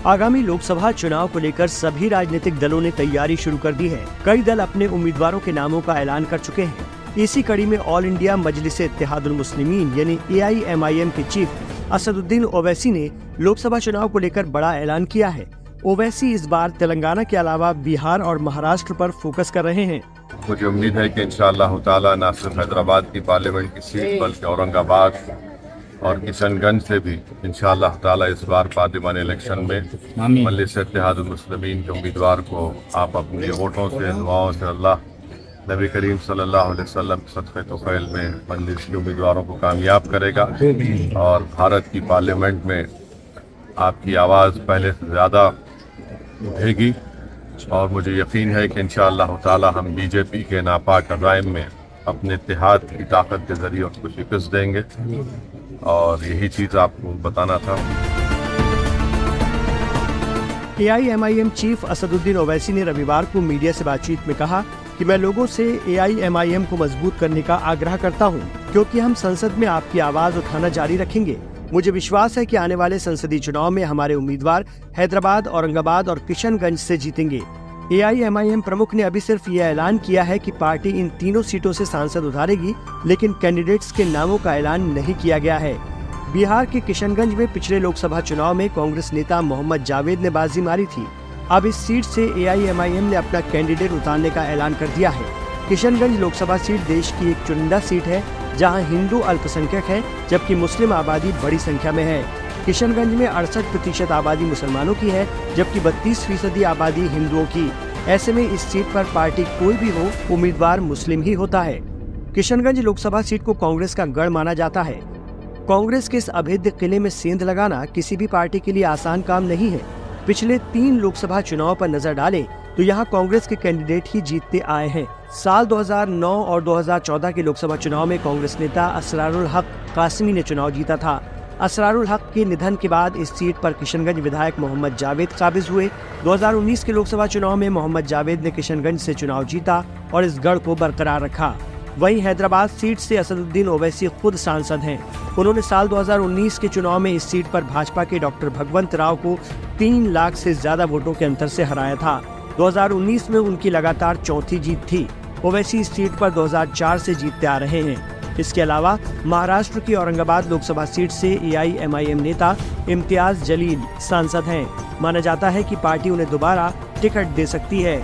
आगामी लोकसभा चुनाव को लेकर सभी राजनीतिक दलों ने तैयारी शुरू कर दी है। कई दल अपने उम्मीदवारों के नामों का ऐलान कर चुके हैं। इसी कड़ी में ऑल इंडिया मजलिस-ए-इत्तेहादुल मुस्लिमीन यानी AIMIM के चीफ असदुद्दीन ओवैसी ने लोकसभा चुनाव को लेकर बड़ा ऐलान किया है। ओवैसी इस बार तेलंगाना के अलावा बिहार और महाराष्ट्र पर फोकस कर रहे हैं। मुझे उम्मीद है कि इंशाअल्लाह ताला न सिर्फ हैदराबाद की पार्लियामेंट की सीट बल्कि औरंगाबाद और किशनगंज से भी इंशाअल्लाह ताला इस बार पार्लियामेंट इलेक्शन में मजलिस-ए-इत्तेहादुल मुस्लिमीन के उम्मीदवार को आप अपने वोटों से, दुआओं से अल्लाह नबी करीम सल्लल्लाहु अलैहि वसल्लम सदक़े तोफ़ैल में मजलिस के उम्मीदवारों को कामयाब करेगा और भारत की पार्लियामेंट में आपकी आवाज़ पहले से ज़्यादा उठेगी। और मुझे यकीन है कि इंशाअल्लाह ताला हम बीजेपी के नापाक अज़ाइम में अपने इत्तेहाद की ताकत के जरिए उसको शिकस्त देंगे और यही चीज़ आपको बताना था। AIMIM चीफ असदुद्दीन ओवैसी ने रविवार को मीडिया से बातचीत में कहा कि मैं लोगों से AIMIM को मजबूत करने का आग्रह करता हूं, क्योंकि हम संसद में आपकी आवाज उठाना जारी रखेंगे। मुझे विश्वास है कि आने वाले संसदीय चुनाव में हमारे उम्मीदवार हैदराबाद, औरंगाबाद और किशनगंज से जीतेंगे। AIMIM प्रमुख ने अभी सिर्फ ये ऐलान किया है कि पार्टी इन तीनों सीटों से सांसद उतारेगी, लेकिन कैंडिडेट्स के नामों का ऐलान नहीं किया गया है। बिहार के किशनगंज में पिछले लोकसभा चुनाव में कांग्रेस नेता मोहम्मद जावेद ने बाजी मारी थी। अब इस सीट से AIMIM ने अपना कैंडिडेट उतारने का ऐलान कर दिया है। किशनगंज लोकसभा सीट देश की एक चुनिंदा सीट है, जहां हिंदू अल्पसंख्यक है, जबकि मुस्लिम आबादी बड़ी संख्या में है। किशनगंज में 68% आबादी मुसलमानों की है, जबकि 32% आबादी हिंदुओं की। ऐसे में इस सीट पर पार्टी कोई भी हो, उम्मीदवार मुस्लिम ही होता है। किशनगंज लोकसभा सीट को कांग्रेस का गढ़ माना जाता है। कांग्रेस के इस अभेद्य किले में सेंध लगाना किसी भी पार्टी के लिए आसान काम नहीं है। पिछले 3 लोकसभा चुनाव पर नजर डालें तो यहाँ कांग्रेस के कैंडिडेट ही जीतते आए हैं। साल 2009 और 2014 के लोकसभा चुनाव में कांग्रेस नेता असरारुल हक कासमी ने चुनाव जीता था। असरारुल हक के निधन के बाद इस सीट पर किशनगंज विधायक मोहम्मद जावेद काबिज हुए। 2019 के लोकसभा चुनाव में मोहम्मद जावेद ने किशनगंज से चुनाव जीता और इस गढ़ को बरकरार रखा। वहीं हैदराबाद सीट से असदुद्दीन ओवैसी खुद सांसद हैं। उन्होंने साल 2019 के चुनाव में इस सीट पर भाजपा के डॉक्टर भगवंत राव को 3 लाख से ज्यादा वोटों के अंतर से हराया था। 2019 में उनकी लगातार चौथी जीत थी। ओवैसी इस सीट पर 2004 से जीतते आ रहे हैं। इसके अलावा महाराष्ट्र की औरंगाबाद लोकसभा सीट से AIMIM नेता इम्तियाज जलील सांसद हैं। माना जाता है कि पार्टी उन्हें दोबारा टिकट दे सकती है।